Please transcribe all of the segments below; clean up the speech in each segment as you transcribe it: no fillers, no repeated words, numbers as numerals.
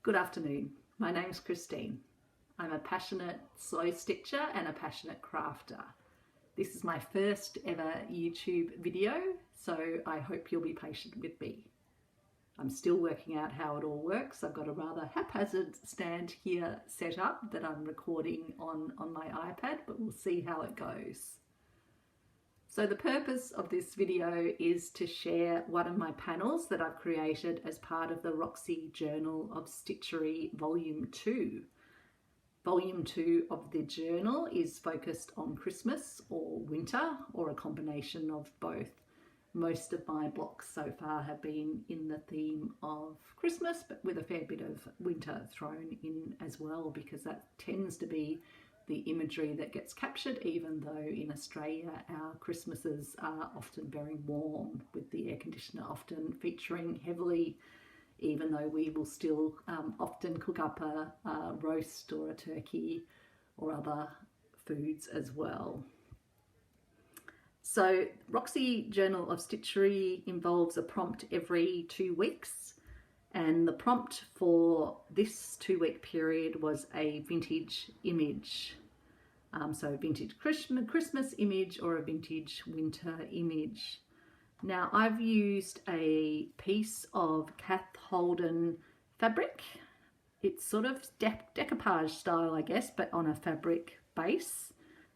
Good afternoon, my name's Christine. I'm a passionate slow stitcher and a passionate crafter. This is my first ever YouTube video, so I hope you'll be patient with me. I'm still working out how it all works. I've got a rather haphazard stand here set up that I'm recording on my iPad, but we'll see how it goes. So the purpose of this video is to share one of my panels that I've created as part of the Roxy Journal of Stitchery Volume 2. Volume 2 of the journal is focused on Christmas or winter or a combination of both. Most of my blocks so far have been in the theme of Christmas, but with a fair bit of winter thrown in as well, because that tends to be the imagery that gets captured, even though in Australia our Christmases are often very warm, with the air conditioner often featuring heavily, even though we will still often cook up a roast or a turkey or other foods as well. So Roxy Journal of Stitchery involves a prompt every 2 weeks, and the prompt for this 2-week period was a vintage image. So vintage Christmas image or a vintage winter image. Now I've used a piece of Kath Holden fabric. It's sort of decoupage style, I guess, but on a fabric base.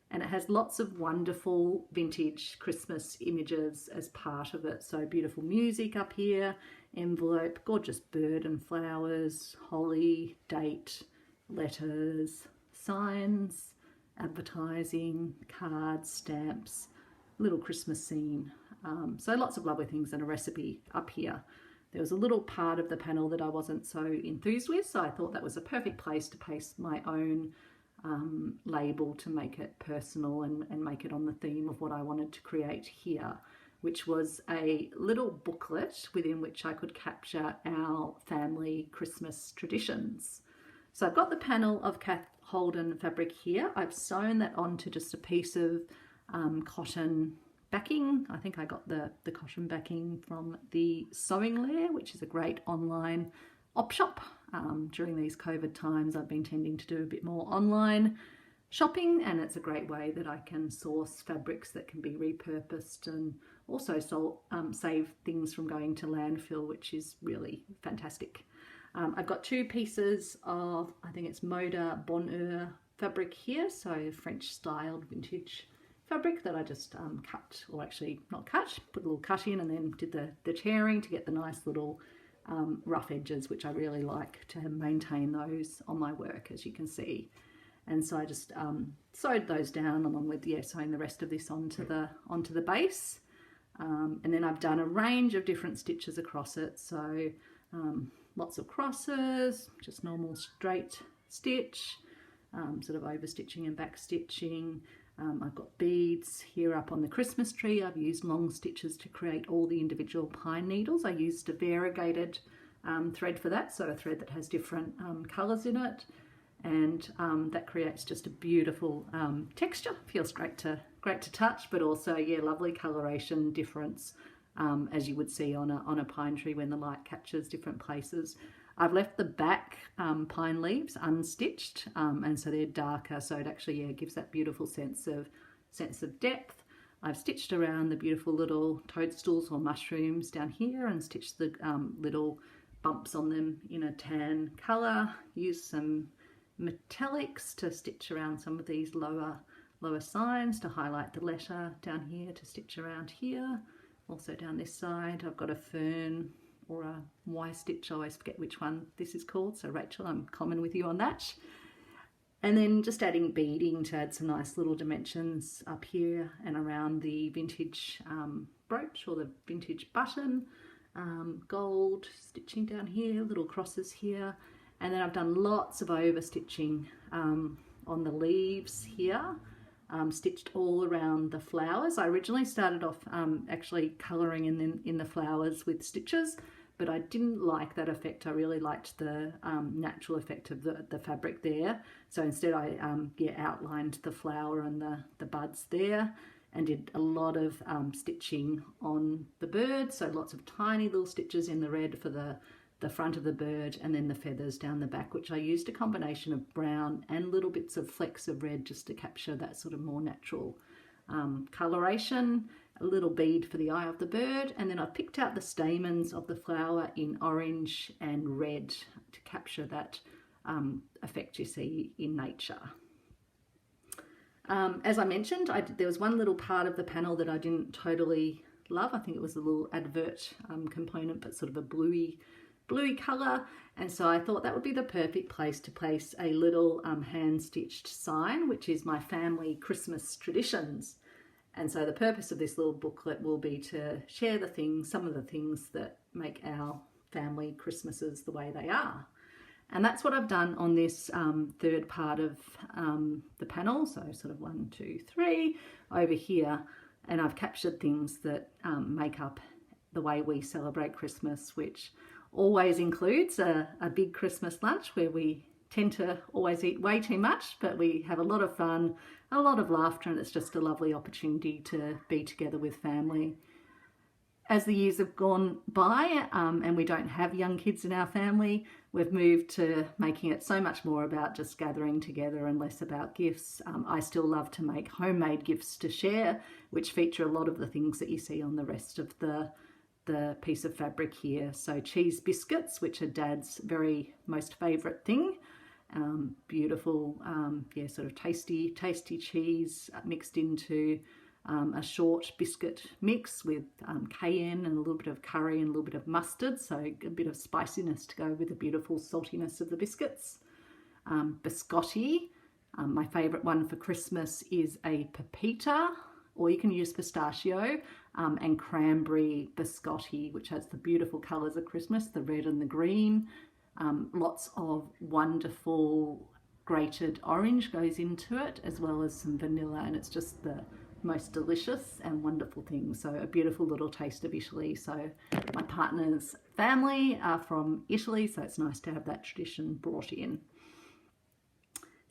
And it has lots of wonderful vintage Christmas images as part of it. So beautiful music up here, envelope, gorgeous bird and flowers, holly, date, letters, signs, advertising, cards, stamps, little Christmas scene. So lots of lovely things and a recipe up here. There was a little part of the panel that I wasn't so enthused with, so I thought that was a perfect place to paste my own label to make it personal and make it on the theme of what I wanted to create here, which was a little booklet within which I could capture our family Christmas traditions. So I've got the panel of Kath Holden fabric here. I've sewn that onto just a piece of cotton backing. I think I got the cotton backing from the Sewing Lair, which is a great online op shop. During these COVID times, I've been tending to do a bit more online shopping, and it's a great way that I can source fabrics that can be repurposed and also save things from going to landfill, which is really fantastic. I've got 2 pieces of, I think it's Moda Bonheur fabric here, so French styled vintage fabric that I just cut, or actually not cut, put a little cut in and then did the tearing to get the nice little rough edges, which I really like to maintain those on my work, as you can see. And so I just sewed those down along with sewing the rest of this onto the base. And then I've done a range of different stitches across it. So lots of crosses, just normal straight stitch, sort of over stitching and back stitching. I've got beads here up on the Christmas tree. I've used long stitches to create all the individual pine needles. I used a variegated thread for that, so a thread that has different colours in it, and that creates just a beautiful texture. Feels great to touch, but also lovely coloration difference, as you would see on a pine tree when the light catches different places. I've left the back pine leaves unstitched, and so they're darker, so it actually gives that beautiful sense of depth. I've stitched around the beautiful little toadstools or mushrooms down here and stitched the little bumps on them in a tan colour. Used some metallics to stitch around some of these lower signs to highlight the letter down here, to stitch around here. Also down this side I've got a fern or a Y stitch, I always forget which one this is called, so Rachel, I'm common with you on that. And then just adding beading to add some nice little dimensions up here and around the vintage brooch or the vintage button. Gold stitching down here, little crosses here, and then I've done lots of over stitching on the leaves here, stitched all around the flowers. I originally started off actually colouring in the flowers with stitches, but I didn't like that effect. I really liked the natural effect of the fabric there. So instead I outlined the flower and the buds there, and did a lot of stitching on the bird. So lots of tiny little stitches in the red for the the front of the bird, and then the feathers down the back, which I used a combination of brown and little bits of flecks of red just to capture that sort of more natural coloration. A little bead for the eye of the bird, and then I picked out the stamens of the flower in orange and red to capture that effect you see in nature. As I mentioned, there was one little part of the panel that I didn't totally love. I think it was a little advert component, but sort of a bluey colour, and so I thought that would be the perfect place to place a little hand-stitched sign, which is my family Christmas traditions. And so the purpose of this little booklet will be to share some of the things that make our family Christmases the way they are. And that's what I've done on this third part of the panel. So sort of 1, 2, 3 over here. And I've captured things that make up the way we celebrate Christmas, which always includes a big Christmas lunch where we tend to always eat way too much, but we have a lot of fun, a lot of laughter, and it's just a lovely opportunity to be together with family. As the years have gone by and we don't have young kids in our family, we've moved to making it so much more about just gathering together and less about gifts. I still love to make homemade gifts to share, which feature a lot of the things that you see on the rest of the piece of fabric here. So cheese biscuits, which are Dad's very most favourite thing. Beautiful, sort of tasty cheese mixed into a short biscuit mix with cayenne and a little bit of curry and a little bit of mustard, so a bit of spiciness to go with the beautiful saltiness of the biscuits. Biscotti, my favourite one for Christmas is a pepita, or you can use pistachio, and cranberry biscotti, which has the beautiful colours of Christmas, the red and the green. Lots of wonderful grated orange goes into it, as well as some vanilla, and it's just the most delicious and wonderful thing. So a beautiful little taste of Italy. So my partner's family are from Italy, so it's nice to have that tradition brought in.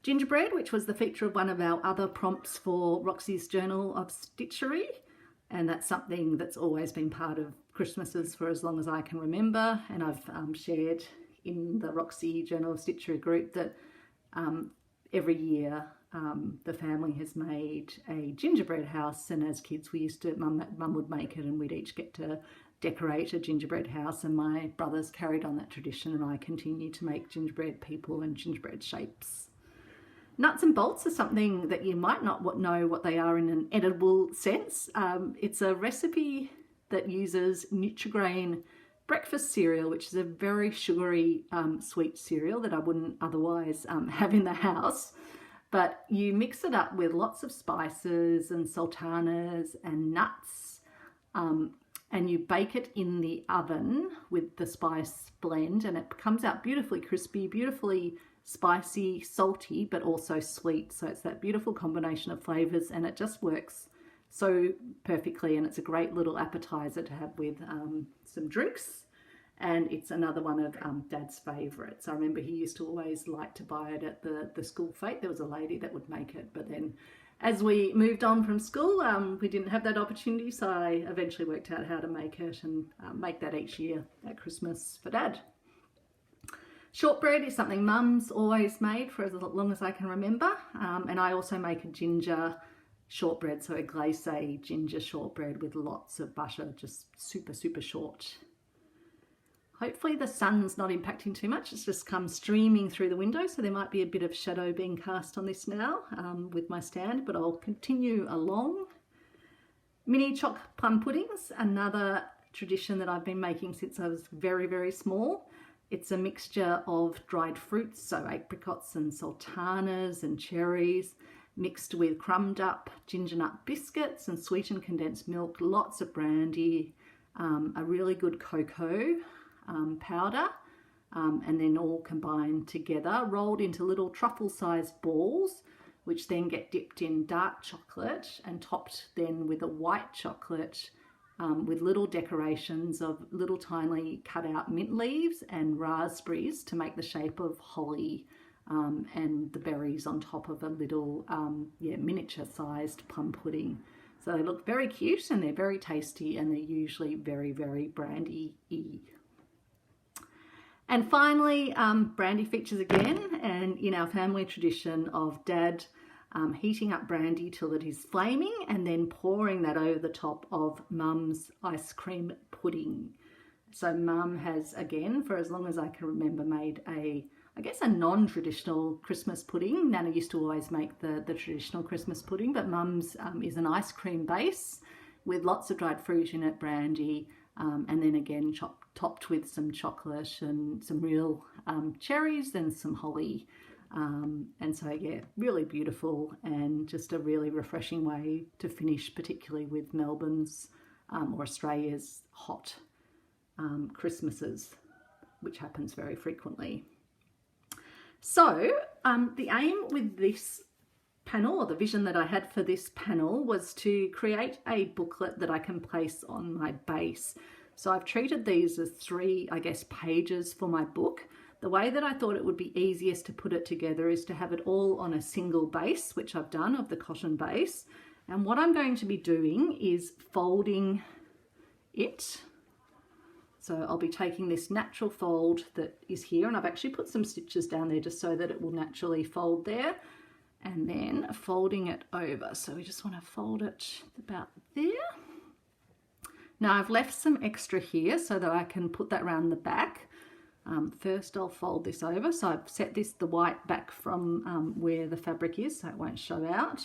Gingerbread, which was the feature of one of our other prompts for Roxy's Journal of Stitchery, and that's something that's always been part of Christmases for as long as I can remember, and I've shared in the Roxy Journal of Stitchery group that every year the family has made a gingerbread house, and as kids we used to, mum would make it and we'd each get to decorate a gingerbread house, and my brothers carried on that tradition and I continue to make gingerbread people and gingerbread shapes. Nuts and bolts are something that you might not know what they are in an edible sense. It's a recipe that uses Nutri-Grain breakfast cereal, which is a very sugary sweet cereal that I wouldn't otherwise have in the house. But you mix it up with lots of spices and sultanas and nuts, and you bake it in the oven with the spice blend, and it comes out beautifully crispy, beautifully spicy, salty, but also sweet. So it's that beautiful combination of flavors, and it just works so perfectly, and it's a great little appetizer to have with some drinks. And it's another one of Dad's favourites. I remember he used to always like to buy it at the school fete. There was a lady that would make it, but then as we moved on from school, we didn't have that opportunity, so I eventually worked out how to make it and make that each year at Christmas for Dad. Shortbread is something Mum's always made for as long as I can remember, and I also make a ginger shortbread, so a glacé ginger shortbread with lots of butter, just super, super short. Hopefully the sun's not impacting too much. It's just come streaming through the window, so there might be a bit of shadow being cast on this now with my stand, but I'll continue along. Mini choc plum puddings, another tradition that I've been making since I was very, very small. It's a mixture of dried fruits, so apricots and sultanas and cherries, mixed with crumbed up ginger nut biscuits and sweetened condensed milk, lots of brandy, a really good cocoa powder, and then all combined together, rolled into little truffle-sized balls, which then get dipped in dark chocolate and topped then with a white chocolate with little decorations of little tiny cut out mint leaves and raspberries to make the shape of holly, and the berries on top of a little miniature sized plum pudding. So they look very cute and they're very tasty, and they're usually very, very brandy-y. And finally, brandy features again, and in our family tradition of Dad heating up brandy till it is flaming and then pouring that over the top of Mum's ice cream pudding. So Mum has, again, for as long as I can remember, made I guess a non-traditional Christmas pudding. Nana used to always make the traditional Christmas pudding, but Mum's is an ice cream base with lots of dried fruit in it, brandy, and then again topped with some chocolate and some real cherries and some holly. And so yeah, really beautiful and just a really refreshing way to finish, particularly with Melbourne's or Australia's hot Christmases, which happens very frequently. So the aim with this panel, or the vision that I had for this panel, was to create a booklet that I can place on my base. So I've treated these as 3, I guess, pages for my book. The way that I thought it would be easiest to put it together is to have it all on a single base, which I've done, of the cotton base. And what I'm going to be doing is folding it. So I'll be taking this natural fold that is here, and I've actually put some stitches down there just so that it will naturally fold there, and then folding it over. So we just want to fold it about there. Now I've left some extra here so that I can put that around the back. First I'll fold this over. So I've set the white back from where the fabric is so it won't show out.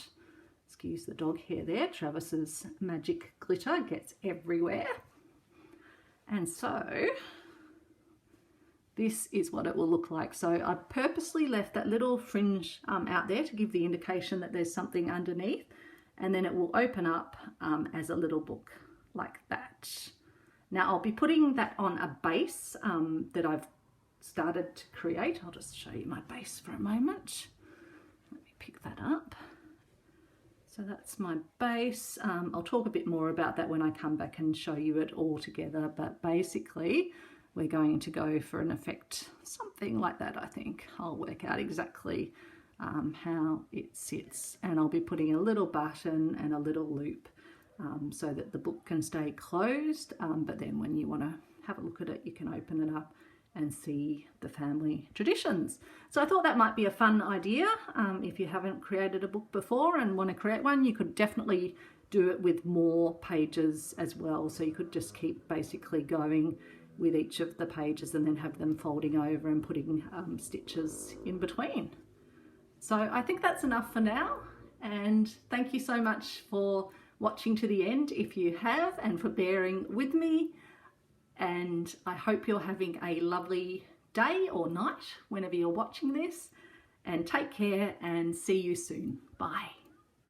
Excuse the dog hair there. Travis's magic glitter gets everywhere. And so this is what it will look like. So I purposely left that little fringe out there to give the indication that there's something underneath, and then it will open up as a little book like that. Now I'll be putting that on a base that I've started to create. I'll just show you my base for a moment. Let me pick that up. So that's my base. I'll talk a bit more about that when I come back and show you it all together, but basically we're going to go for an effect, something like that. I think I'll work out exactly how it sits, and I'll be putting a little button and a little loop so that the book can stay closed, but then when you want to have a look at it, you can open it up and see the family traditions. So I thought that might be a fun idea. If you haven't created a book before and want to create one, you could definitely do it with more pages as well. So you could just keep basically going with each of the pages and then have them folding over and putting stitches in between. So I think that's enough for now, and thank you so much for watching to the end if you have, and for bearing with me. And I hope you're having a lovely day or night whenever you're watching this, and take care and see you soon. Bye.